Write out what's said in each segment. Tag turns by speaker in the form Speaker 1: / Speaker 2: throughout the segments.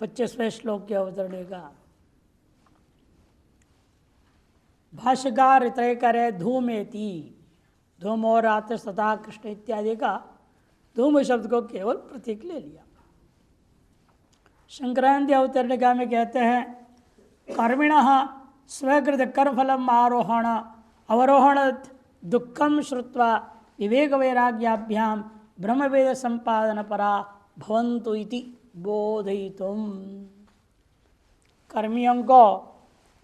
Speaker 1: 25वें श्लोक के अवतरणी का भाष्यकार तय करे धूमेति, धूम और रात्र तथा कृष्ण इत्यादि का धूम शब्द को केवल प्रतीक ले लिया। शंकरानंद अवतरणिका में कहते हैं कर्मिणः स्वकृत कर्मफलम आरोहण अवरोहण दुखम श्रुत्वा विवेक वैराग्याभ्याम ब्रह्मवेद संपादन परा भवन्तु इति बोधयितुम। कर्मियों को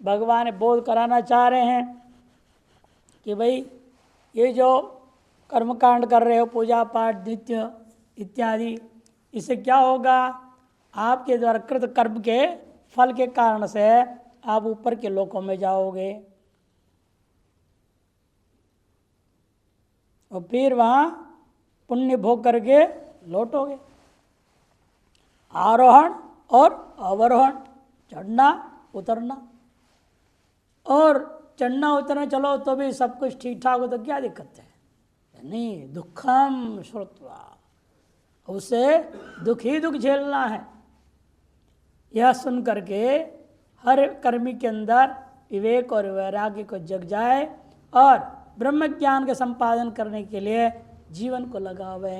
Speaker 1: भगवान बोध कराना चाह रहे हैं कि भाई ये जो कर्मकांड कर रहे हो, पूजा पाठ नित्य इत्यादि, इससे क्या होगा? आपके द्वारा कृत कर्म के फल के कारण से आप ऊपर के लोकों में जाओगे और फिर वहाँ पुण्य भोग करके लौटोगे। आरोहण और अवरोहण, चढ़ना उतरना, और चढ़ना उतरना चलो तो भी सब कुछ ठीक ठाक हो तो क्या दिक्कत है? नहीं, दुखम श्रुत्वा, उसे दुख ही दुख झेलना है। यह सुन करके हर कर्मी के अंदर विवेक और वैराग्य को जग जाए और ब्रह्म ज्ञान के संपादन करने के लिए जीवन को लगावे।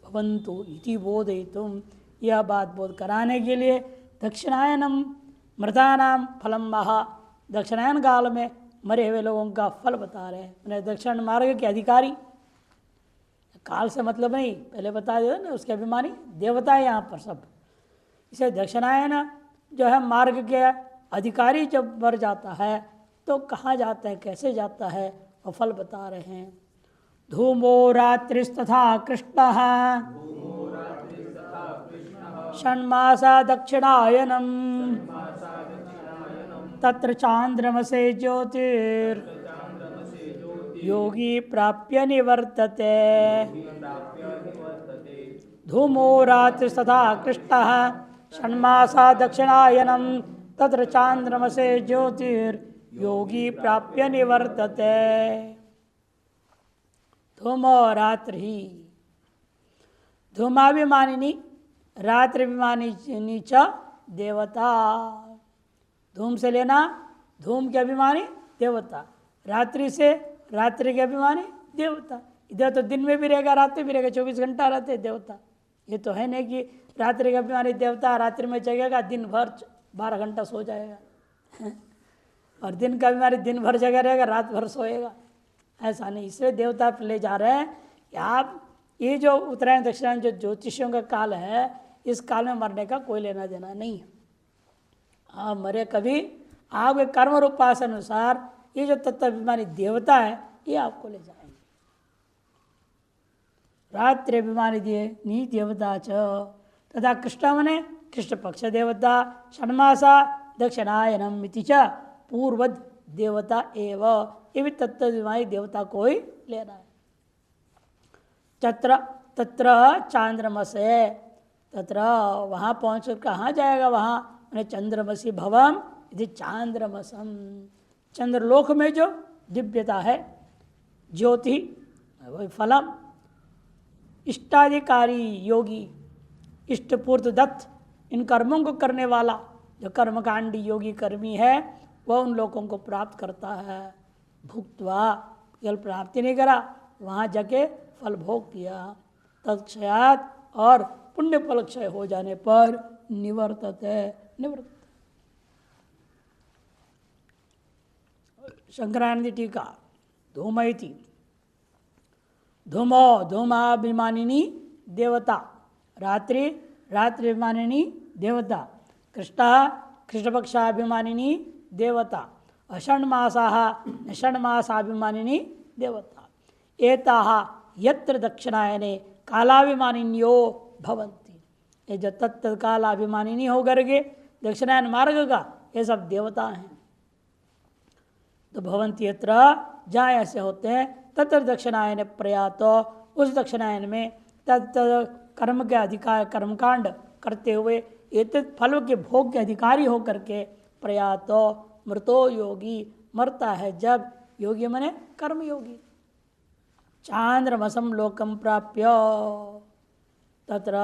Speaker 1: भवन्तु इति बोधयितुम, यह बात बोध कराने के लिए दक्षिणायनम मृतानाम फलम महा, दक्षिणायन काल में मरे हुए लोगों का फल बता रहे हैं। मैंने दक्षिण मार्ग के अधिकारी, काल से मतलब नहीं, पहले बता दिया ना, उसके अभिमानी देवता है यहाँ पर सब। इसे दक्षिणायन जो है मार्ग के अधिकारी जब मर जाता है तो कहाँ जाता है, कैसे जाता है, और फल बता रहे हैं। धूमो रात्रिस्तथा कृष्णः षण्मासा दक्षिणायनम तत्र चांद्रमसे ज्योतिर् योगी प्राप्य निवर्तते। धूमो रात्रिस्तथा कृष्णः षण्मासा दक्षिणायनम तत्र चांद्रमसे ज्योतिर् योगी प्राप्य निवर्तते। धूमो रात्रि, धूमाभिमानिनी रात्रिभिमानी च देवता। धूम से लेना, धूम के अभिमानी देवता, रात्रि से रात्रि के अभिमानी देवता। इधर तो दिन में भी रहेगा, रात में भी रहेगा, 24 घंटा रहते हैं देवता। ये तो है नहीं कि रात्रि के अभिमानी देवता रात्रि में जगेगा, दिन भर 12 घंटा सो जाएगा और दिन का अभिमानी दिन भर जगह रहेगा, रात भर सोएगा। ऐसा नहीं। इसलिए देवता ले जा रहे हैं कि आप ये जो उत्तरायण दक्षिणायन जो ज्योतिषियों का काल है, इस काल में मरने का कोई लेना देना नहीं है। आप मरे कभी, आपके कर्म और उपास अनुसार ये जो तत्वाभिमानी देवता है ये आपको ले जाएंगे। रात्रि अभिमानी नी देवता च तथा कृष्ण मने कृष्ण पक्ष देवता षण्मासा दक्षिणायनम इति च पूर्वद देवता एव, ये भी तत्वाभिमानी देवता को ही लेना है। तत्र चांद्रमसे, तत्र वहाँ पहुँच कहाँ जाएगा? वहाँ मैंने चंद्रमसी भवम यदि चांद्रमसम, चंद्रलोक में जो दिव्यता है, ज्योति वही फलम, इष्टाधिकारी योगी, इष्टपूर्त दत्त, इन कर्मों को करने वाला जो कर्मकांडी योगी कर्मी है वह उन लोगों को प्राप्त करता है। भुक्त्वा, केवल प्राप्ति नहीं करा, वहाँ जाके फल भोग किया। तत्क्षयात, और पुण्य फल क्षय हो जाने पर निवर्तते, निवृत्त। शंकरानंद टीका धूमयति, धूमो धूमाभिमानिनी देवता, रात्रि रात्रिभिमानिनी देवता, कृष्ण कृष्णपक्षाभिमानिनी देवता, अषण्मासाः षण्मासाभिमानिनी देवता। एताः यत्र दक्षिणायने कालाभिमानिन्यो भवन्ति, ये जो तत्त कालाभिमानिनी होकर के दक्षिणायन मार्ग का ये सब देवता हैं। तो भवन्ति यत्र, जहाँ ऐसे होते हैं, तत्र दक्षिणायन प्रयात, उस दक्षिणायन में तत् कर्म के अधिकार कर्मकांड करते हुए एक फलों के भोग के अधिकारी होकर के प्रयात मृतो योगी, मरता है जब, योगी मने कर्म योगी। चांद्रमसम लोकम प्राप्य, तत्र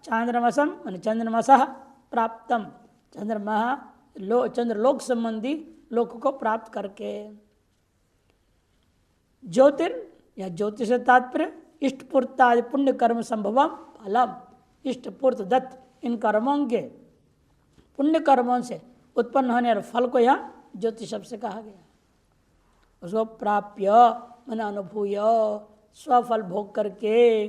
Speaker 1: चांद्रमसम मान चंद्रमसः प्राप्तम, चंद्रलोक संबंधी लोक को प्राप्त करके। ज्योतिर या ज्योतिष तात्पर्य इष्टपूर्तादि पुण्य कर्म संभवम फलम, इष्टपूर्त दत्त इन कर्मों के पुण्य कर्मों से उत्पन्न होने वाले फल को यहाँ ज्योतिष शब्द से कहा गया। उसको प्राप्य मन अनुभूय, स्वफल भोग करके,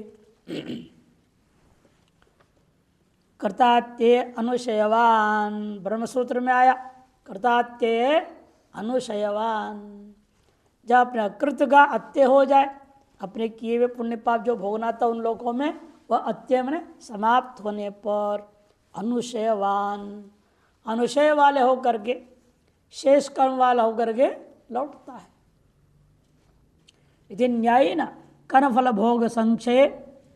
Speaker 1: कर्तात्य अनुशयवान, ब्रह्मसूत्र में आया कर्तात्य अनुशयवान, जब अपने कृत का अत्य हो जाए, अपने किए हुए पुण्य पाप जो भोगना था उन लोगों में, वह अत्य में समाप्त होने पर अनुशयवान, अनुशय वाले होकर के, शेष कर्म वाला होकर के लौटता है। यदि न्याय न कर्मफल भोग संक्षय,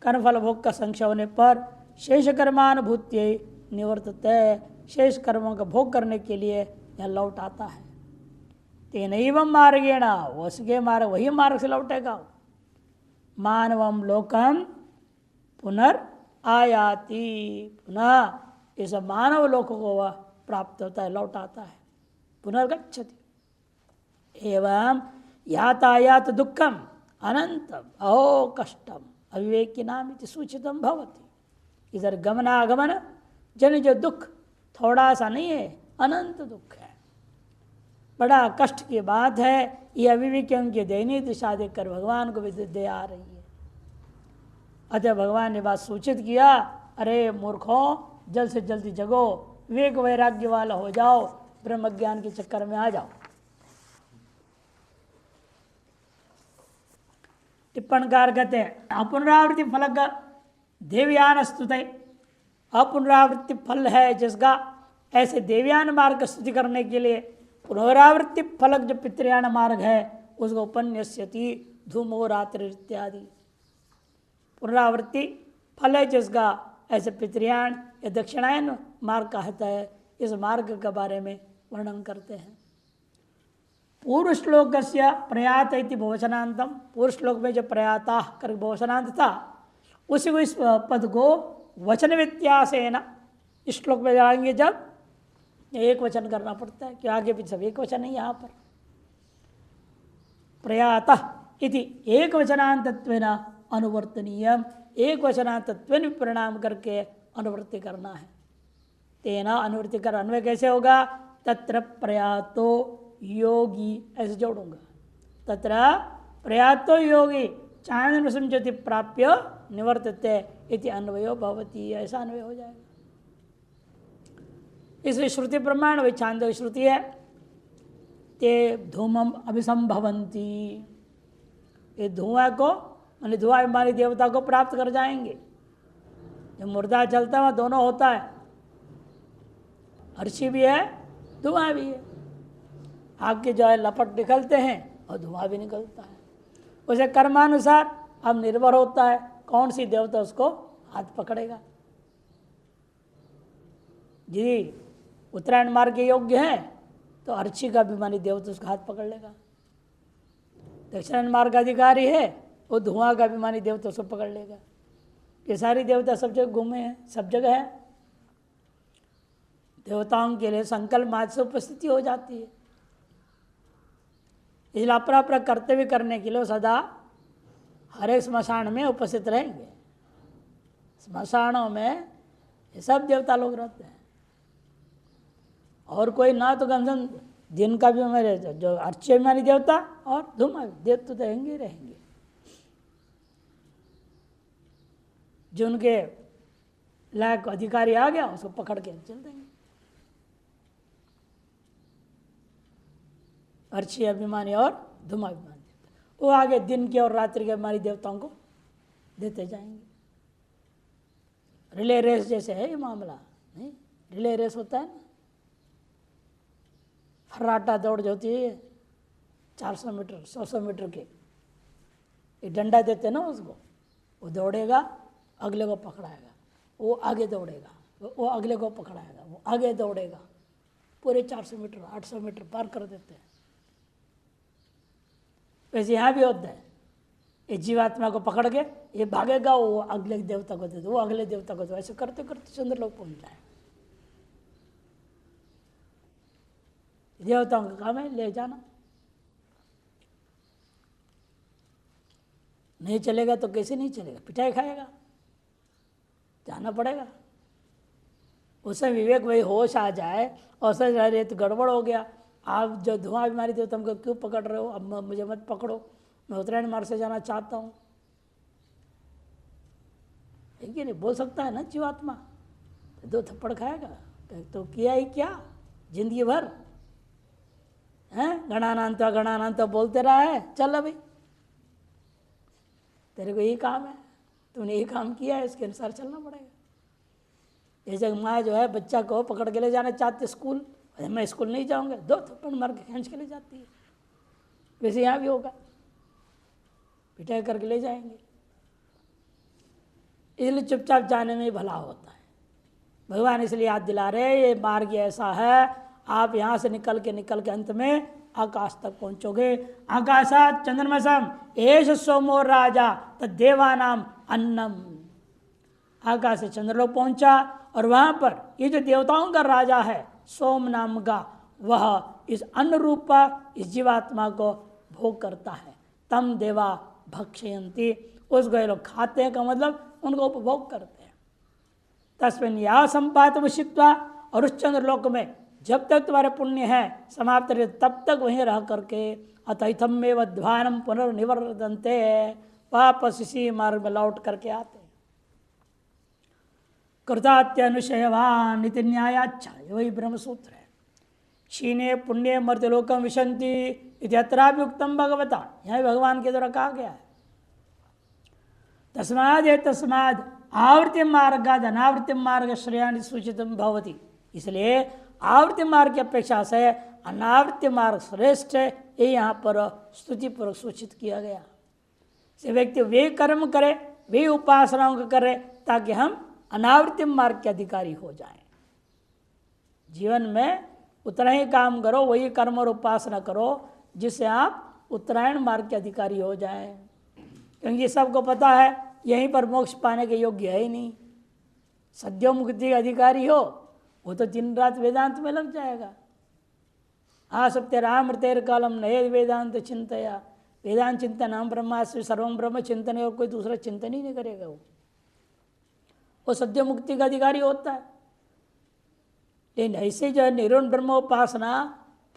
Speaker 1: कर्मफल भोग का संक्षय होने पर शेष कर्मानुभूति निवर्तते, शेष कर्मों का भोग करने के लिए यह लौट आता है। तेनैवं मार्गेण, उसके मार्ग, वही मार्ग से लौटेगा। मानवम लोकम पुनर्आयाति, पुनः इस मानव लोक को वह प्राप्त होता है, लौट आता है, पुनर्गच्छति। एवं यातायात दुखम अनंतम अहो कष्टम अविवेकिनाम सूचितम भवति। इधर गमनागमन जन जो दुख थोड़ा सा नहीं है, अनंत दुख है, बड़ा कष्ट की बात है। ये अविवेकियों की दयनीय दिशा देखकर भगवान को भी दया आ रही है। अतः भगवान ने बात सूचित किया, अरे मूर्खों, जल्द से जल्दी जगो, विवेक वैराग्य वाला हो जाओ, ब्रह्म ज्ञान के चक्कर में आ जाओ। टिप्पणकार कहते हैं अपुनरावृत्ति फल का देवयान स्तुते, अपुनरावृत्ति फल है जिसका, ऐसे देवयान मार्ग का स्तुति करने के लिए पुनरावृत्ति फलक जो पितृयान मार्ग है उसको उपन्यस्यति धूमो रात्रि इत्यादि। पुनरावृत्ति फल है जिसका, ऐसे पितृयान या दक्षिणायन मार्ग कहता है, इस मार्ग के बारे में वर्णन करते हैं। पूर्व श्लोक से प्रयात इति बहुवचनांतम, पूर्व श्लोक में जो प्रयाता कर बहुवचनांत था उसी को इस पद को वचन व्यत्यास है ना, इस श्लोक में जाएंगे जब एक वचन करना पड़ता है, कि आगे भी सब एक वचन है। यहाँ पर प्रयाता इति एक वचनांतत्वेन अनुवर्तनीयम, एक वचनांतत्वेन परिणाम करके अनुवृत्ति करना है। तेना अनुवृत्ति कर, अन्वय कैसे होगा, तत्र प्रयातो योगी, ऐसे जोड़ूंगा, तत्र प्रयातो योगी चांद्र संज्योति प्राप्य निवर्तते इति अन्वयो भवति, ऐसा अन्वय हो जाएगा। इसलिए श्रुति प्रमाण वही छांदो श्रुति है, ते धूमम अभिसंभवंती, ये धुआं को मानी धुआं अभिमानी देवता को प्राप्त कर जाएंगे। जब मुर्दा चलता है वहाँ दोनों होता है, अर्शी भी है धुआं भी है। आग के जो है लपट निकलते हैं और धुआं भी निकलता है। उसे कर्मानुसार अब निर्भर होता है कौन सी देवता उसको हाथ पकड़ेगा। जी उत्तरायण मार्ग के योग्य है तो अर्ची का अभिमानी देवता उसका हाथ पकड़ लेगा। दक्षिणायन मार्ग अधिकारी है वो धुआं का अभिमानी देवता उसको पकड़ लेगा। ये सारी देवता सब जगह घूमे हैं, सब जगह है। देवताओं के लिए संकल्प मात्र से उपस्थिति हो जाती है। इसलिए अपना अपना कर्तव्य करने के लिए सदा हर एक स्मशान में उपस्थित रहेंगे। स्मशानों में ये सब देवता लोग रहते हैं। और कोई ना तो कम से कम दिन का भी मेरे जो अर्ची अभिमानी देवता और धूमा देवता तो रहेंगे रहेंगे। जो उनके लायक अधिकारी आ गया उसको पकड़ के चल देंगे। अर्ची अभिमानी और धूमा अभिमानी देवता वो आगे दिन के और रात्रि के अभिमानी देवताओं को देते जाएंगे। रिले रेस जैसे है ये मामला, नहीं रिले रेस होता है ना, फर्राटा दौड़ जो होती है 400 मीटर 100 मीटर के, ये डंडा देते ना उसको, वो दौड़ेगा अगले को पकड़ाएगा, वो आगे दौड़ेगा, वो अगले को पकड़ाएगा, वो आगे दौड़ेगा, पूरे 400 मीटर 800 मीटर पार कर देते हैं। वैसे यहाँ भी होता है, ये जीवात्मा को पकड़ के ये भागेगा, वो अगले देवता को दे दो, वो अगले देवता को दो, ऐसे करते करते चंद्रलोक पहुँच जाए। देवताओं का काम है ले जाना। नहीं चलेगा तो कैसे नहीं चलेगा, पिटाई खाएगा, जाना पड़ेगा। उससे विवेक वही होश आ जाए और सच अरे तो गड़बड़ हो गया, आप जो धुआं बीमारी थे तुमको क्यों पकड़ रहे हो, अब मुझे मत पकड़ो, मैं उत्तरायण मार्ग से जाना चाहता हूँ। है कि नहीं, बोल सकता है ना जीवात्मा, तो 2 थप्पड़ खाएगा। तो किया ही क्या जिंदगी भर हैं, गणानांत बोलते रहा है, चल अभी तेरे को यही काम है, तूने यही काम किया है, इसके अनुसार चलना पड़ेगा। जैसे माँ जो है बच्चा को पकड़ के ले जाना चाहती स्कूल, अरे मैं स्कूल नहीं जाऊँगा, 2 थप्पड़ मार के खींच के ले जाती है। वैसे यहाँ भी होगा, पिटाई करके ले जाएंगे। इसलिए चुपचाप जाने में भला होता है। भगवान इसलिए याद दिला रहे ये मार्ग ऐसा है, आप यहाँ से निकल के अंत में आकाश तक पहुँचोगे। आकाशात चंद्रमसम एष सोमो राजा तद्देवानाम अन्नम। आकाश से चंद्रलोक पहुँचा और वहाँ पर ये जो देवताओं का राजा है सोम नाम का, वह इस अन्न रूपा इस जीवात्मा को भोग करता है। तम देवा भक्षयंती, उसको ये लोग खाते हैं का मतलब उनको उपभोग करते हैं। तस्मिन् या संपात वशित्वा, और उस चंद्रलोक में जब तक तुम्हारे पुण्य है समाप्त रहे तब तक वहीं रह करके अतइथम में ध्वानम पुनर्निवर्तन्ते, वापस इसी मार्ग में लौट करके आते हैं। कृतात्यनुशयवान नीति न्यायाच्छा, वही ब्रह्म सूत्र है। क्षीणे पुण्य मर्त्यलोकम विशंति इत्यत्राभियुक्तम भगवता, यह भगवान के द्वारा कहा गया है। तस्माद आवृत्ति मार्गाद अनावृत्ति मार्ग श्रेयान सूचितम भवति, इसलिए आवृत्ति मार्ग की अपेक्षा से अनावृत्ति मार्ग श्रेष्ठ है, ये यहाँ पर स्तुति पूर्वक सूचित किया गया। से व्यक्ति वे कर्म करे, वे उपासनाओं को करे, ताकि हम अनावृत्ति मार्ग के अधिकारी हो जाएं। जीवन में उतना ही काम करो, वही कर्म और उपासना करो जिससे आप उत्तरायण मार्ग के अधिकारी हो जाएं। क्योंकि सबको पता है यहीं पर मोक्ष पाने के योग्य है ही नहीं। सद्योमुक्ति के अधिकारी हो वो तो दिन रात वेदांत में लग जाएगा। आसप्ते रामृतेर कालम नये वेदांत चिंतया, वेदांत चिंतन नाम ब्रह्मास्मि सर्वम ब्रह्म चिंतन, और कोई दूसरा चिंतन ही नहीं करेगा। वो सद्य मुक्ति का अधिकारी होता है। लेकिन ऐसे जो है निर्गुण ब्रह्मोपासना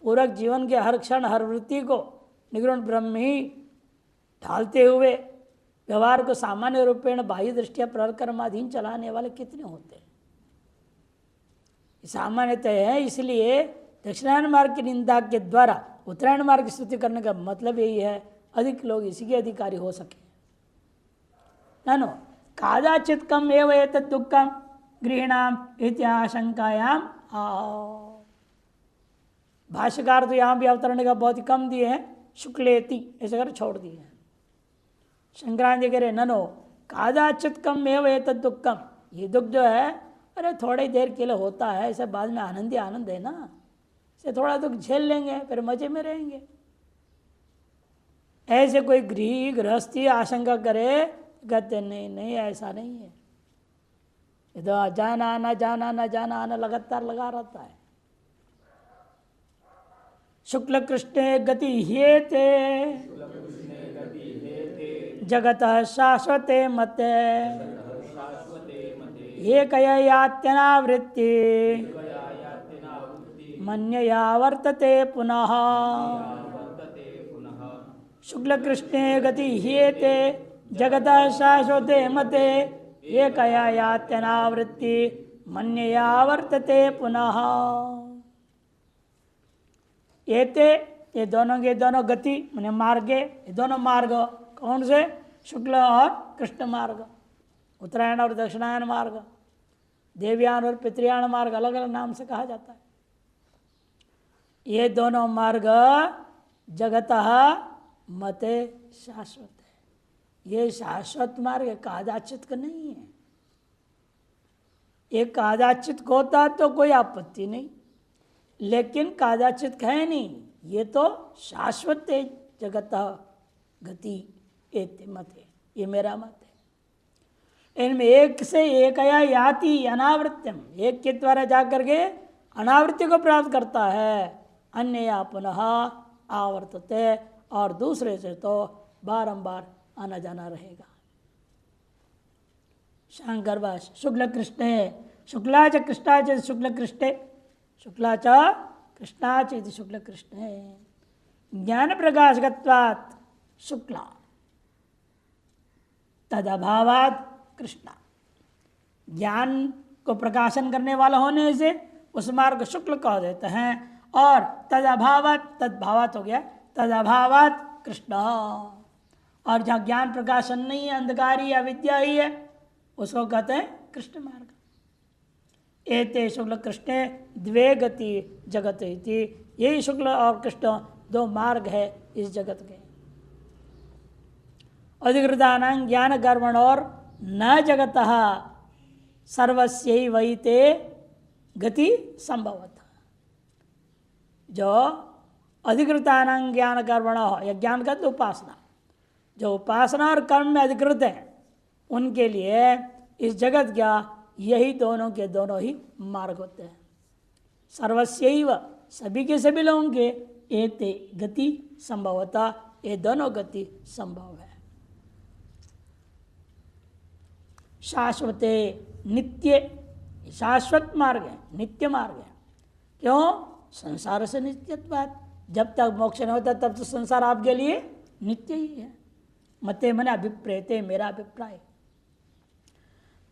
Speaker 1: पूरक जीवन के हर क्षण हर वृत्ति को निर्गुण ब्रह्म ही ढालते हुए व्यवहार को सामान्य रूपेण बाह्य दृष्टिया प्रकर्माधीन चलाने वाले कितने होते हैं। सामान्यतः है, इसलिए दक्षिणायन मार्ग की निंदा के द्वारा उत्तरायण मार्ग की स्तुति करने का मतलब यही है अधिक लोग इसी के अधिकारी हो सके। नानो कादाचित कम एव एतद् दुःखम गृहीणाम इत्याशंकायाम। भाष्यकार तो यहाँ भी अवतरण का बहुत ही कम दिए हैं, शुक्लेति ऐसे कर छोड़ दिए हैं। शंकराचार्य कह रहे ननो कादाचित कम एव एतद् दुःखम, ये दुख जो है अरे थोड़ी देर के लिए होता है, इसे बाद में आनंद ही आनंद है ना, इसे थोड़ा दुख झेल लेंगे फिर मजे में रहेंगे। ऐसे कोई गृहस्थी आशंका करे, कहते नहीं नहीं ऐसा नहीं है, ये तो जाना आना जाना आना जाना आना लगातार लगा रहता है। शुक्ल कृष्णे गति हेते जगत शाश्वते मते एकयात्यनावृत्ति मन्यया वर्तते पुनः। शुक्ल कृष्णे गति हेते जगत शाश्वते मते एकयात्यनावृत्ति मन्यया वर्तते पुनः। एते ये दोनों के दोनों गति माने मार्गे, ये दोनों मार्ग कौन से, शुक्ल और कृष्ण मार्ग, उत्तरायण और दक्षिणायन मार्ग, देवयान और पितृयान मार्ग अलग अलग नाम से कहा जाता है। ये दोनों मार्ग जगतः मते शाश्वत है। ये शाश्वत मार्ग कादाचित का नहीं है। ये कादाचित को होता तो कोई आपत्ति नहीं, लेकिन कादाचित है नहीं, ये तो शाश्वत है। जगत गति एते मत है, ये मेरा मत है। इनमें एक से एक या याति अनावृत्यम, एक के द्वारा जाकर के अनावृत्ति को प्राप्त करता है। अन्य पुनः आवर्तते, और दूसरे से तो बारंबार आना जाना रहेगा। शंकर भाष्य शुक्ल कृष्णे शुक्ला च कृष्णा च शुक्ल कृष्णे शुक्ला च कृष्णा च शुक्ल कृष्णे ज्ञान प्रकाशकत्वात् शुक्ला तदभावात् कृष्णा। ज्ञान को प्रकाशन करने वाला होने से उस मार्ग शुक्ल कह देते हैं, और तदभावात् तद्भावात् हो गया तदभावात् कृष्णा। और जहाँ ज्ञान प्रकाशन नहीं है, अंधकार ही अविद्या ही है, उसको कहते हैं कृष्ण मार्ग। एते शुक्ल कृष्ण द्वे गति जगत इति, यही शुक्ल और कृष्ण दो मार्ग है इस जगत के। अधिकृतानां ज्ञान कर्मण और न जगतः सर्वस्यैवैते गति संभवतः। जो अधिकृतानां ज्ञान कर्मण, या ज्ञान का तो उपासना, जो उपासना और कर्म में अधिकृत है उनके लिए इस जगत का यही दोनों के दोनों ही मार्ग होते हैं। सर्वस्यैव सभी के सभी लोगों के एते गति संभवतः, ये दोनों गति संभव है। शाश्वते नित्य, शाश्वत मार्ग है, नित्य मार्ग है। क्यों? संसार से नित्यत्वात्, जब तक मोक्ष नहीं होता तब तो संसार आपके लिए नित्य ही है। मते मन अभिप्रेते, मेरा अभिप्राय।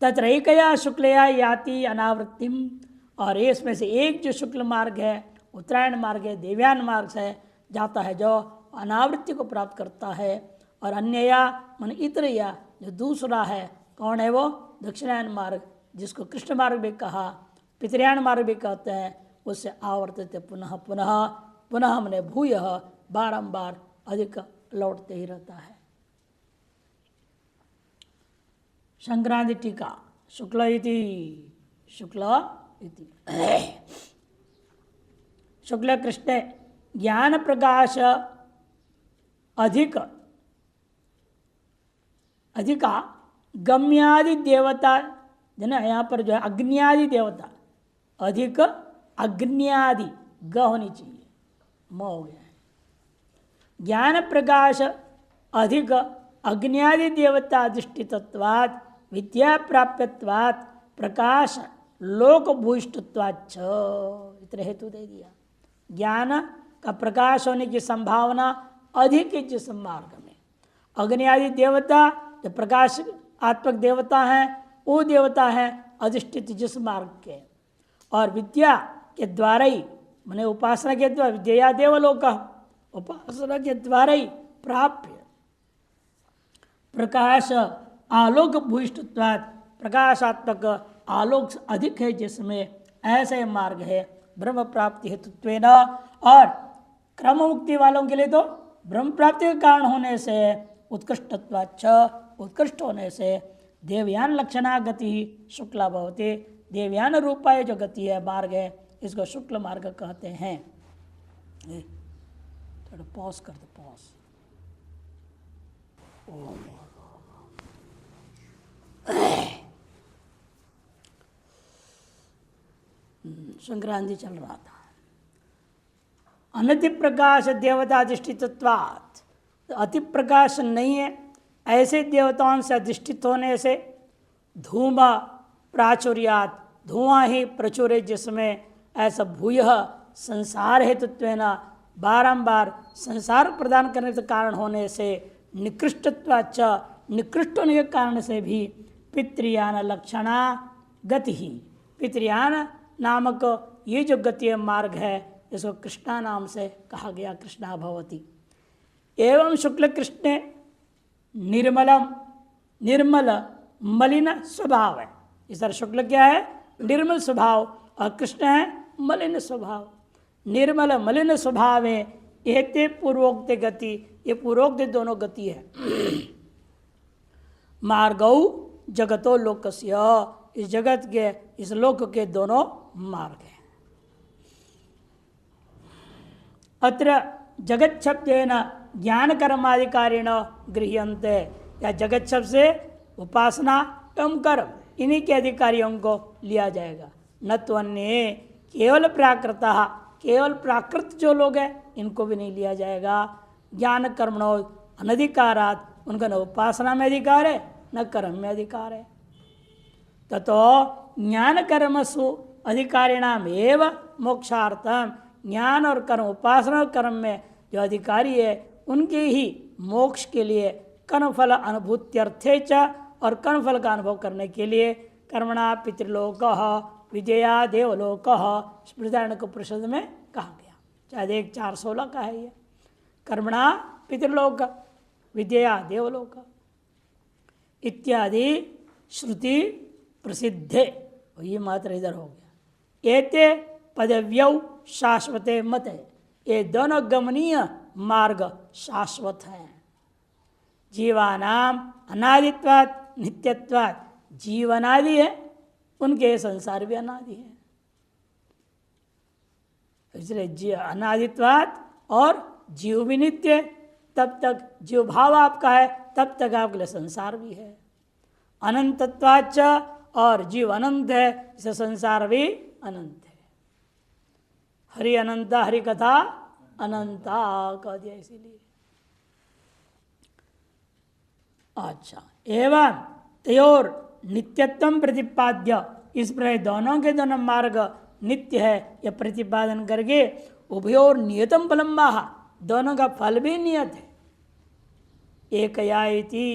Speaker 1: तत्रैकया शुक्लया याति अनावृत्तिम, और इसमें से एक जो शुक्ल मार्ग है, उत्तरायण मार्ग है, देवयान मार्ग से जाता है, जो अनावृत्ति को प्राप्त करता है। और अन्यया मन इतरया, जो दूसरा है, कौन है वो? दक्षिणायन मार्ग, जिसको कृष्ण मार्ग भी कहा, पितृयान मार्ग भी कहते हैं, उससे आवर्तित पुनः पुनः पुनः मने भूय, बारंबार अधिक लौटते ही रहता है। संक्रांति टीका शुक्ल इति शुक्ल कृष्ण ज्ञान प्रकाश अधिका गम्यादि देवता, ना यहाँ पर जो है अग्न्यादि देवता, अधिक अग्न्यादि ग होनी चाहिए, म हो गया है। ज्ञान प्रकाश अधिक अग्न्यादि देवता अधिष्ठितत्वात् विद्या प्राप्यत्वात् प्रकाश लोक भूयिष्ठत्वाच्च, इतने हेतु दे दिया। ज्ञान का प्रकाश होने की संभावना अधिक है जिस मार्ग में। अग्नि आदि देवता जो प्रकाश आत्मक देवता हैं, वो देवता हैं अधिष्ठित जिस मार्ग के, और विद्या के द्वारा ही, मैंने उपासना के द्वारा, विद्या देवलोक, उपासना के द्वारा ही प्राप्य प्रकाश आलोक भूयिष्ठत्वात्, प्रकाशात्मक आलोक अधिक है जिसमें, ऐसे मार्ग है ब्रह्म प्राप्ति हेतुत्वेन। और क्रम मुक्ति वालों के लिए तो ब्रह्म प्राप्ति के कारण होने से उत्कृष्टत्वाच्च, उत्कृष्ट होने से देवयान लक्षणा गति शुक्ला भवति, देवयान रूपाय जो गति है, मार्ग है, इसको शुक्ल मार्ग कहते हैं। थोड़ा पॉज कर दो, पॉज। संक्रांति चल रहा था। अनति प्रकाश देवता अधिष्ठितत्वात्, अति प्रकाश नहीं है, ऐसे देवताओं से अधिष्ठित होने से धूम प्राचुर्यात्, धुआं ही प्रचुर है जिसमें, ऐसा भूय संसार हेतुत्वेन, बारंबार संसार प्रदान करने के कारण होने से, निकृष्टत्वाच्च, निकृष्ट होने के कारण से भी पितृयान लक्षणा गति ही, पितृयान नामक ये जो गति मार्ग है, इसको कृष्णा नाम से कहा गया, कृष्णा भवति। एवं शुक्ल कृष्ण निर्मलम, निर्मल मलिन स्वभाव है। इस तरह शुक्ल क्या है? निर्मल स्वभाव, और कृष्ण है मलिन स्वभाव। निर्मल मलिन स्वभाव है, एते पूर्वोक्त गति, ये पूर्वोक्त दोनों गति है। मार्गौ जगतो लोकस्य, इस जगत के, इस लोक के दोनों मार्ग हैं। अत्र जगत शब्देन ज्ञान कर्माधिकारिण गृह्यन्ते, या जगत शब्द से उपासना एवं कर्म, इन्हीं के अधिकारियों को लिया जाएगा। न तो अन्य केवल प्राकृत केवल प्राकृत जो लोग हैं इनको भी नहीं लिया जाएगा। ज्ञान कर्मणो अनधिकारात, उनका न उपासना में अधिकार है न कर्म में अधिकार है। ततो ज्ञान कर्मसु अधिकारिणाम एव मोक्षार्थम, ज्ञान और कर्म, उपासना और कर्म में जो अधिकारी है उनके ही मोक्ष के लिए कर्मफल अनुभूत्यर्थे च, और कर्मफल का अनुभव करने के लिए कर्मणा पितृलोक विजया देवलोक स्मृतारण्यक उपनिषद में कहा गया। शायद 1:4:16 का है ये। कर्मणा पितृलोक विद्या देवलोक इत्यादि श्रुति प्रसिद्धे, ये मात्र इधर हो गया। एते पदव्यौ शाश्वते मत है, ये दोनों गमनीय मार्ग शाश्वत हैं। जीवानाम अनादित्वात् नित्यत्वात्, जीवनादि है उनके संसार भी अनादि है, इसलिए अनादित्वात् और जीव भी नित्य, तब तक जीव भाव आपका है तब तक आपके लिए संसार भी है। अनंतत्वाच, और जीव अनंत है इसे संसार भी अनंत है। हरि अनंता, हरि कथा अनंता कह दिया इसीलिए। अच्छा, एवं तयोर नित्यत्व प्रतिपाद्य, इस प्रकार दोनों के दोनों मार्ग नित्य है यह प्रतिपादन करके उभयोर नियतम फलम्बाह, दोनों का फल भी नियत है। एकया इति,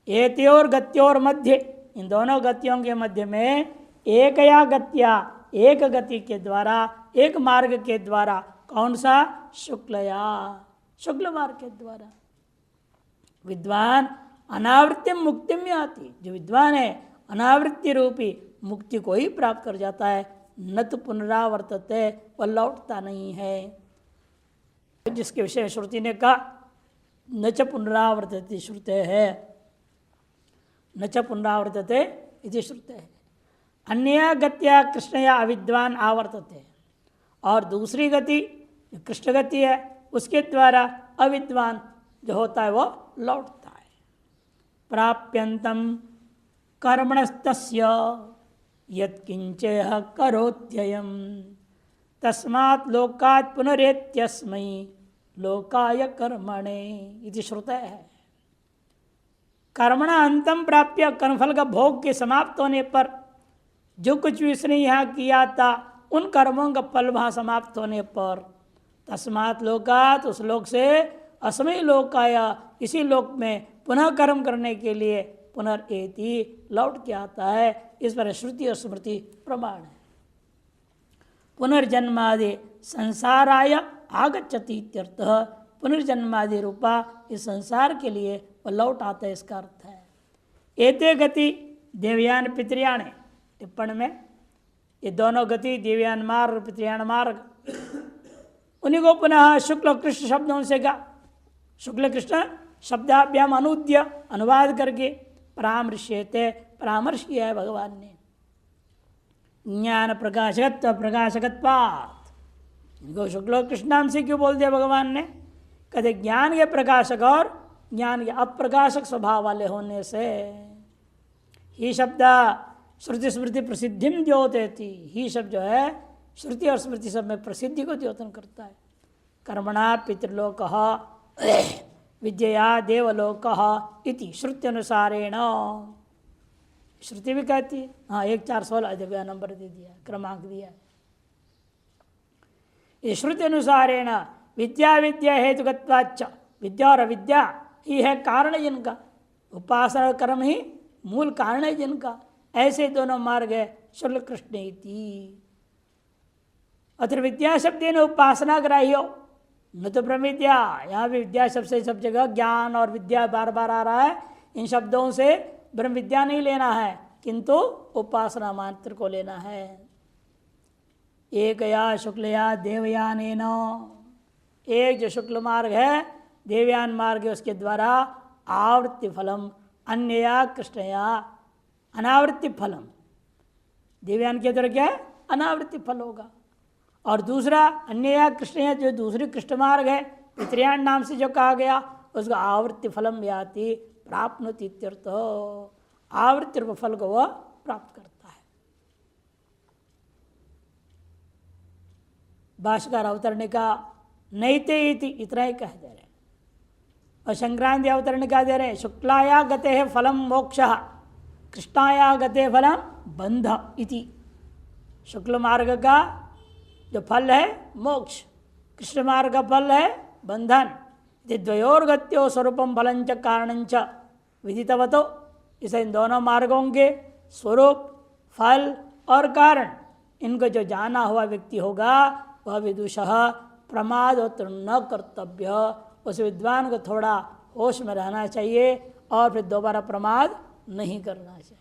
Speaker 1: एतयोर गत्योर मध्य, इन दोनों गतियों के मध्य में एकया गत्या, एक गति के द्वारा, एक मार्ग के द्वारा, कौन सा? शुक्लया, शुक्ल मार्ग के द्वारा विद्वान अनावृत्ति मुक्ति में आती, जो विद्वान है अनावृत्ति रूपी मुक्ति को ही प्राप्त कर जाता है। न तो पुनरावर्तते, वह लौटता नहीं है, जिसके विषय श्रुति ने कहा न च पुनरावर्तते श्रुते है, न च पुनरावर्तते इति श्रुते है। अन्य गत्या कृष्णया अविद्वान आवर्तते, और दूसरी गति कृष्ण गति है उसके द्वारा अविद्वान जो होता है वो लौटता है। प्राप्यंतम कर्मणस्तस्य यत्किंचेह करोत्ययम तस्मात् लोकात् पुनरेत्यस्मै लोकाय कर्मणे इति श्रुते है। कर्मणा अंतम प्राप्य, कर्मफल का भोग के समाप्त होने पर जो कुछ भी उसने यहाँ किया था उन कर्मों का फल वहाँ समाप्त होने पर तस्मात् लोकात्, उस लोक से अस्मै लोकाया, इसी लोक में पुनः कर्म करने के लिए पुनरेति लौट के आता है। इस पर श्रुति और स्मृति प्रमाण है। पुनर्जन्मादि संसाराय आगच्छति इत्यर्थः, पुनर्जन्मादि रूपा इस संसार के लिए वह लौट आता है, इसका अर्थ है। एते गति देवयान पितृयाण, टिप्पण में ये दोनों गति देवयान मार्ग पितृयाण मार्ग, उन्हीं को पुनः शुक्ल कृष्ण शब्दों से का शुक्ल कृष्ण शब्दाभ्याम अनुद्य, अनुवाद करके परामर्श्यते, परामर्श किया है भगवान ने। ज्ञान प्रकाशकत्व प्रकाशकत्वात्, इनको शुक्ल कृष्ण नाम से क्यों बोल दिया भगवान ने? कहते ज्ञान के प्रकाशक और ज्ञान के अप्रकाशक स्वभाव वाले होने से। ही शब्द श्रुति स्मृति प्रसिद्धिम द्योतयति, ही शब्द जो है श्रुति और स्मृति सब में प्रसिद्धि को द्योतन करता है। कर्मणा पितृलोक विद्या देवलोक इति श्रुति अनुसारेण, श्रुति भी कहती है। हाँ, 1:4:16 नंबर दे दिया, क्रमांक दिया है। ये श्रुति अनुसारेण विद्या विद्या हेतुगत्वाच्च, विद्या और अविद्या ही है कारण जिनका, उपासना और कर्म ही मूल कारण है जिनका, ऐसे दोनों मार्ग है शुक्ल कृष्ण इति। अत्र विद्या शब्द न उपासना ग्राह्यो न तो ब्रह्म विद्या, यहाँ भी विद्या शब्द से सब जगह ज्ञान और विद्या बार बार आ रहा है। इन शब्दों से ब्रह्म विद्या नहीं लेना है, किंतु उपासना मात्र को लेना है। एकया शुक्लया देवयानेन, एक जो शुक्ल मार्ग है देवयान मार्ग है उसके द्वारा आवृत्ति फलम, अन्यया कृष्णया अनावृत्ति फलम। देवयान के द्वारा क्या है? अनावृत्ति फल होगा। और दूसरा अन्यया कृष्णया, जो दूसरी कृष्ण मार्ग है पितृयान नाम से जो कहा गया, उसका आवृत्ति फलम याति प्राप्नोति इत्यर्थ, आवृत्ति रूप फल को वह प्राप्त करता है। भाष्कर अवतरणी का नैते इति इतना ही कह दे रहे हैं। और संक्रांति अवतरण क्या दे रहे हैं? शुक्लाया गते है फलम मोक्ष, कृष्णाया गते फलम बंध इति। शुक्ल मार्ग का जो फल है मोक्ष, कृष्ण मार्ग का फल है बंधन। द्वयोर्गत्यो स्वरूपम फलंच कारणंच विदितवतो। इसे इन दोनों मार्गों के स्वरूप, फल और कारण, इनको जो जाना हुआ व्यक्ति होगा वह विदुषः प्रमादोत्तर न कर्तव्य। उस विद्वान को थोड़ा होश में रहना चाहिए और फिर दोबारा प्रमाद नहीं करना चाहिए।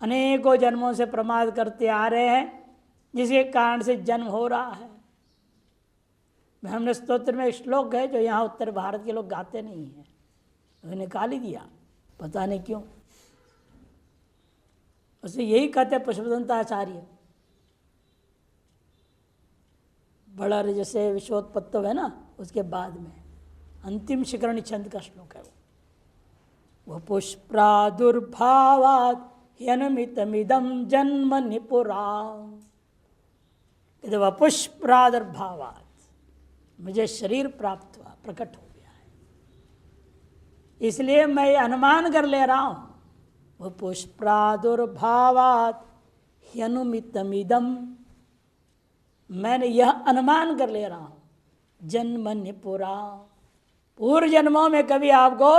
Speaker 1: अनेकों जन्मों से प्रमाद करते आ रहे हैं, जिसके कारण से जन्म हो रहा है। हमने स्तोत्र में एक श्लोक है जो यहाँ उत्तर भारत के लोग गाते नहीं हैं, तो निकाल ही दिया, पता नहीं क्यों। उसे यही कहते पुष्पदंताचार्य। बड़ा जैसे विश्वोत्पत्तव है ना, उसके बाद में अंतिम शिखरणी छंद का श्लोक है वो पुष्प्रादुर्भावात् ह्यनुमितमिदं जन्म निपुरा। वह पुष्प्रादुर्भावात्, मुझे शरीर प्राप्त हुआ, प्रकट हो गया है, इसलिए मैं अनुमान कर ले रहा हूं। वह पुष्प्रादुर्भावात् ह्यनुमितमिदं, मैंने यह अनुमान कर ले रहा हूं, जन्म निपुरा, पूर्व जन्मों में कभी आपको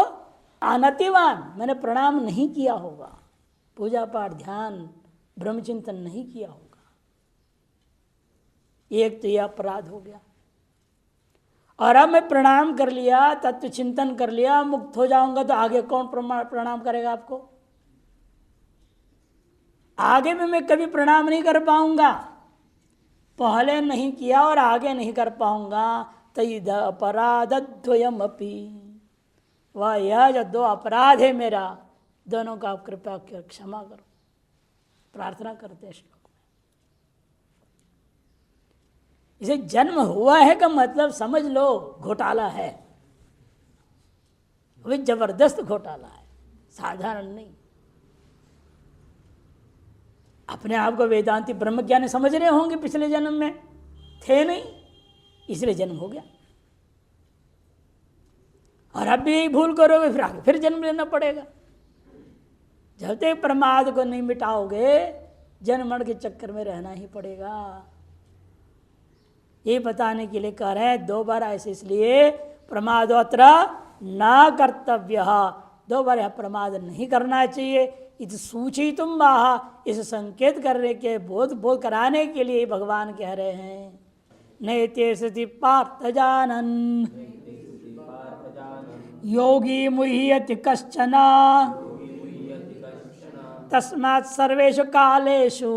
Speaker 1: अनतिवान मैंने प्रणाम नहीं किया होगा, पूजा पाठ ध्यान ब्रह्मचिंतन नहीं किया होगा। एक तो यह अपराध हो गया। और अब मैं प्रणाम कर लिया, तत्व चिंतन कर लिया, मुक्त हो जाऊंगा, तो आगे कौन प्रणाम करेगा आपको? आगे भी मैं कभी प्रणाम नहीं कर पाऊंगा। पहले नहीं किया और आगे नहीं कर पाऊंगा। तैद अपराधद्वयम अपि, वह यह जो दो अपराध है मेरा, दोनों का आप कृपया क्षमा करो, प्रार्थना करते हैं श्लोक में। इसे जन्म हुआ है का मतलब समझ लो घोटाला है, वह जबरदस्त घोटाला है, साधारण नहीं। अपने आप को वेदांती ब्रह्मज्ञानी समझ रहे होंगे, पिछले जन्म में थे नहीं, इसलिए जन्म हो गया। और अब भी यही भूल करोगे, फिर आगे फिर जन्म लेना पड़ेगा। जब तक प्रमाद को नहीं मिटाओगे, जन्म मरण के चक्कर में रहना ही पड़ेगा। ये बताने के लिए कह रहे हैं दो बार ऐसे, इसलिए प्रमादोत्र ना कर्तव्य, दो बार यह प्रमाद नहीं करना चाहिए। इस सूचितुम बाहा, इस संकेत करने के बोध कराने के लिए भगवान कह रहे हैं। नैते सति पार्थ जानन योगी मुह्यति कश्चन तस्मात् सर्वेषु कालेषु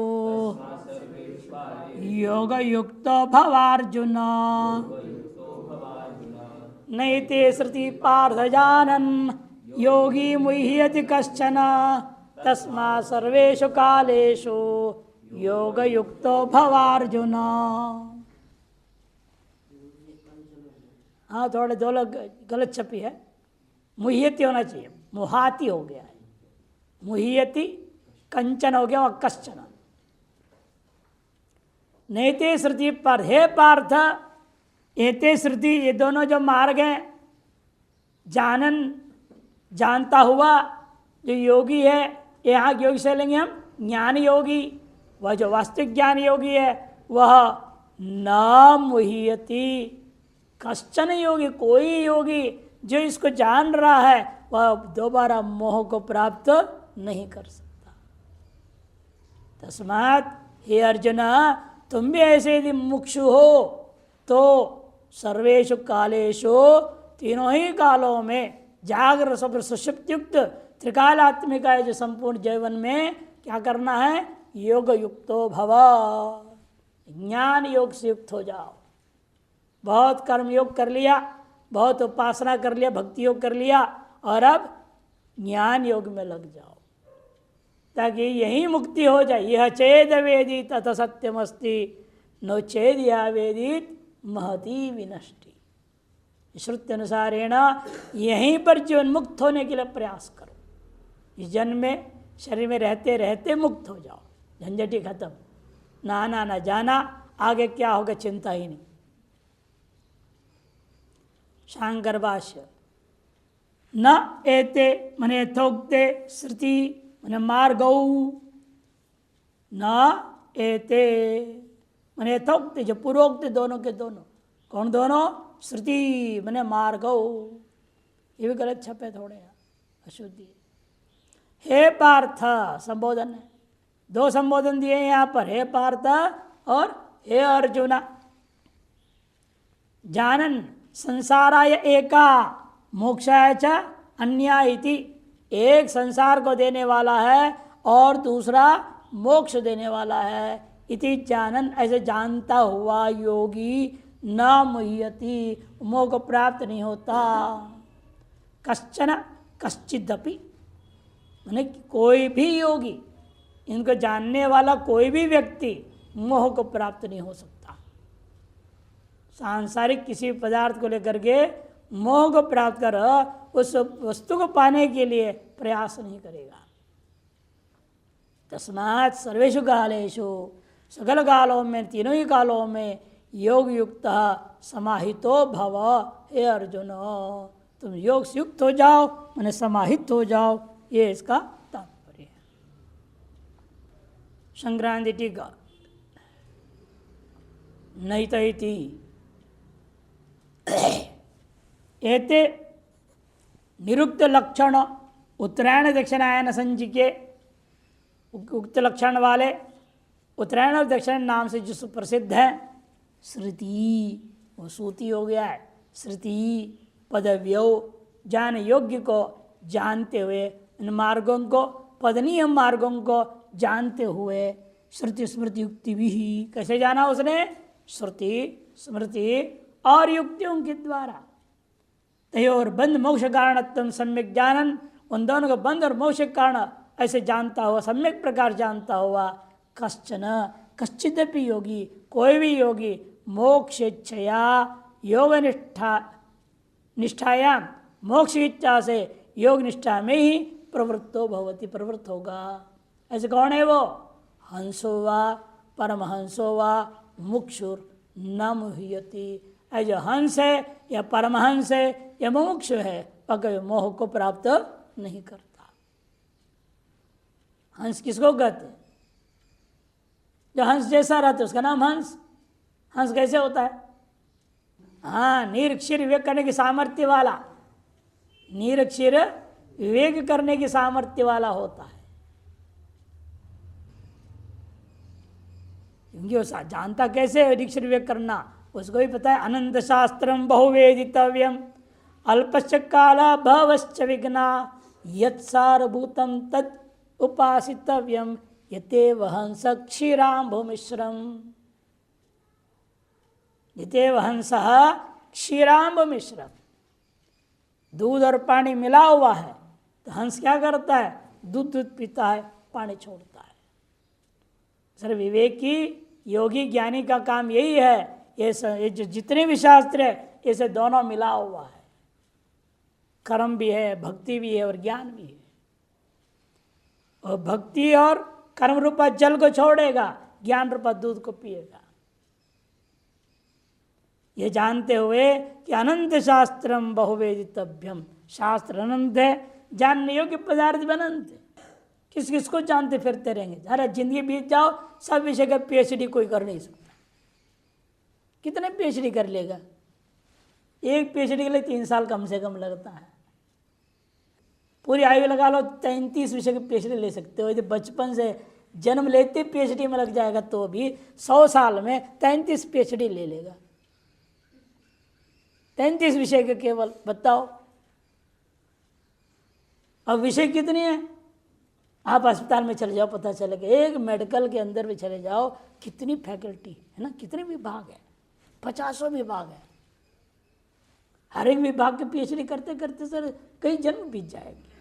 Speaker 1: योग युक्तो भवार्जुन। नैते सति पार्थ जानन योगी मुह्यति कश्चन तस्मात् सर्वेषु कालेषु योग युक्तो भवार्जुन। हाँ, थोड़े दो लोग गलत छपी है, मुह्यति होना चाहिए, मुहाती हो गया है, मुह्यति कंचन हो गया और कश्चन। नैते श्रुति पर, हे पार्थ, एते श्रुति, ये दोनों जो मार्ग हैं, जानन जानता हुआ जो योगी है, यहाँ योगी से लेंगे हम ज्ञान योगी, वह जो वास्तविक ज्ञान योगी है वह न मुह्यति कश्चन योगी, कोई योगी जो इसको जान रहा है वह दोबारा मोह को प्राप्त नहीं कर सकता। तस्मात् हे अर्जुन, तुम भी ऐसे यदि मुमुक्षु हो तो सर्वेषु कालेषु, तीनों ही कालों में, जागृत स्वप्न सुषुप्ति युक्त त्रिकालात्मिका है जो संपूर्ण जीवन में क्या करना है? योग युक्तो भव, ज्ञान योग से युक्त हो जाओ। बहुत कर्म योग कर लिया, बहुत उपासना कर लिया, भक्ति योग कर लिया, और अब ज्ञान योग में लग जाओ ताकि यही मुक्ति हो जाए। यह चेद वेदित अथ सत्यमस्ति, नो चेद या वेदित महती विनष्टि। श्रुति अनुसारेण यहीं पर जीवन मुक्त होने के लिए प्रयास करो। इस जन्म में शरीर में रहते रहते मुक्त हो जाओ, झंझटी खत्म, ना आना ना जाना, आगे क्या होगा चिंता ही नहीं। शांकर भाष्य न एते मने यथोक्ते श्रुति मने मार्गौ न एते मने यथोक्ते जो पूर्वोक्त दोनों के दोनों कौन दोनों श्रुति मने मार्गौ ये भी गलत छपे थोड़े अशुद्धि। हे पार्थ संबोधन है, दो संबोधन दिए यहाँ पर, हे पार्थ और हे अर्जुना। जानन संसाराय एका मोक्षाय च अन्या इति, एक संसार को देने वाला है और दूसरा मोक्ष देने वाला है। इति जानन ऐसे जानता हुआ योगी न मुह्यति मोह को प्राप्त नहीं होता। कश्चन कश्चिदपि माने कोई भी योगी, इनको जानने वाला कोई भी व्यक्ति मोह को प्राप्त नहीं हो सकता। सांसारिक किसी पदार्थ को लेकर के मोह को प्राप्त कर उस वस्तु को पाने के लिए प्रयास नहीं करेगा। तस्मात् सर्वेषु कालेषु सकल कालों में तीनों ही कालों में योग युक्त समाहितो भव। हे अर्जुन तुम योग से युक्त हो जाओ माने समाहित हो जाओ, ये इसका तात्पर्य है। संक्रांति टीका नहीं तो एते निरुक्त लक्षण उत्तरायण दक्षिणायन संचिके, उक्त लक्षण वाले उत्तरायण और दक्षिण नाम से जो सुप्रसिद्ध है श्रुति, वो सूती हो गया है। श्रुति पदव्यो जान योग्य को जानते हुए, इन मार्गों को पदनीय मार्गों को जानते हुए, श्रुति स्मृति युक्ति भी कैसे जाना उसने, श्रुति स्मृति और युक्तियों के द्वारा। तयोर बंध मोक्ष कारणत्व सम्यक जानन, उन दोनों को बंध और मोक्ष कारण ऐसे जानता हुआ, सम्यक प्रकार जानता हुआ, कश्चन कश्चिदपि योगी कोई भी योगी मोक्ष इच्छया योग निष्ठायाम मोक्ष इच्छा से योग निष्ठा में ही प्रवृत्तो भवति प्रवृत्त होगा। ऐसे कौन है वो, हंसो वा परमहंसो वा मुक्षुर न मुह्यति। ऐसे जो हंस है या परमहंस है या मुमुक्ष है वह कभी मोह को प्राप्त नहीं करता। हंस किसको कहते हैं, जो हंस जैसा रहता है उसका नाम हंस। हंस कैसे होता है, हाँ निरक्षर विवेक करने की सामर्थ्य वाला, निरक्षर विवेक करने की सामर्थ्य वाला होता है। क्योंकि वो जानता कैसे है निरक्षर विवेक करना, उसको भी पता है। अनंत शास्त्रम बहुवेदितव्यम अल्पश्च काला भवश्च विघ्ना यत्सारभूतम तत् उपासितव्यम यतेव हंस क्षीराम्भुमिश्रम। यतेव हंस क्षीराम्भुमिश्रम, दूध और पानी मिला हुआ है तो हंस क्या करता है, दूध पीता है, पानी छोड़ता है। सर विवेकी योगी ज्ञानी का काम यही है। ये जो जितने भी शास्त्र है इसे दोनों मिला हुआ है, कर्म भी है, भक्ति भी है और ज्ञान भी है। और भक्ति और कर्म रूपा जल को छोड़ेगा, ज्ञान रूपा दूध को पिएगा। ये जानते हुए कि अनंत शास्त्रम बहुवेदितव्यम, शास्त्र अनंत है, जानने योग्य पदार्थ भी अनंत है। किस किस को जानते फिरते रहेंगे, अरे जिंदगी बीत जाओ सब विषय का पीएचडी कोई कर नहीं सकता। कितने पीएचडी कर लेगा, एक पीएचडी के लिए 3 साल कम से कम लगता है। पूरी आयु लगा लो 33 विषय की पीएचडी ले सकते हो। यदि बचपन से जन्म लेते पीएचडी में लग जाएगा तो भी 100 साल में 33 पीएचडी ले लेगा। 33 विषय के केवल, बताओ अब विषय कितने हैं। आप अस्पताल में चले जाओ पता चलेगा, एक मेडिकल के अंदर भी चले जाओ कितनी फैकल्टी है ना, कितने विभाग है, 50 विभाग है। हर एक विभाग के पीएचडी करते करते सर कई जन्म बीत जाएंगे।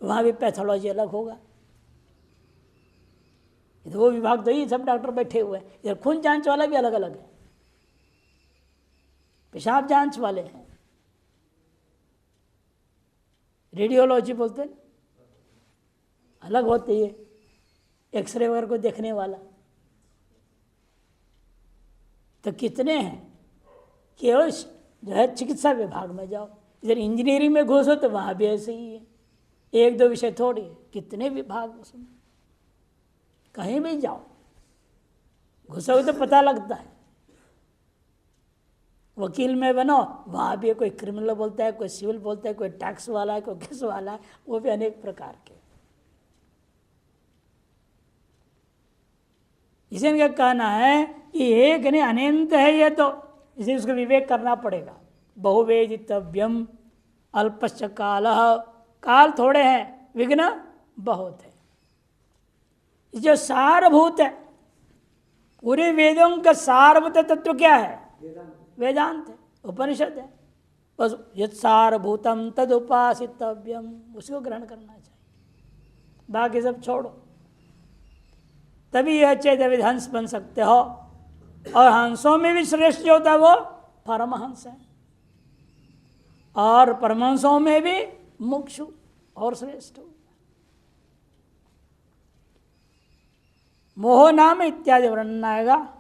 Speaker 1: वहाँ भी पैथोलॉजी अलग होगा, इधर वो विभाग तो ही सब डॉक्टर बैठे हुए हैं। इधर खून जांच वाला भी अलग अलग है, पेशाब जांच वाले हैं, रेडियोलॉजी बोलते हैं अलग होती है, एक्सरे वगैरह को देखने वाला। तो कितने हैं, केवल जो है चिकित्सा विभाग में जाओ, इधर इंजीनियरिंग में घुसो तो वहाँ भी ऐसे ही है, एक दो विषय थोड़ी है, कितने विभाग उसमें। कहीं भी जाओ घुसोगे तो पता लगता है। वकील में बनो, वहाँ भी कोई क्रिमिनल बोलता है, कोई सिविल बोलता है, कोई टैक्स वाला है, कोई किस वाला है, वो भी अनेक प्रकार के। इसे इनका कहना है कि एक नहीं अनंत है ये, तो इसे उसको विवेक करना पड़ेगा। बहुवेदितव्यम अल्पश्च कालः, काल थोड़े हैं, विघ्न बहुत है। जो सारभूत है, पूरे वेदों का सारभूत तत्व क्या है? वेदांत है, उपनिषद है। बस यत् सारभूतम तद उपासितव्यम, उसको ग्रहण करना चाहिए, बाकी सब छोड़ो। तभी यह चेत हंस बन सकते हो। और हंसों में भी श्रेष्ठ जो होता है वो परमहंस है, और परमहंसों में भी मुक्षु और श्रेष्ठ हो। मोह नाम इत्यादि वर्णन आएगा।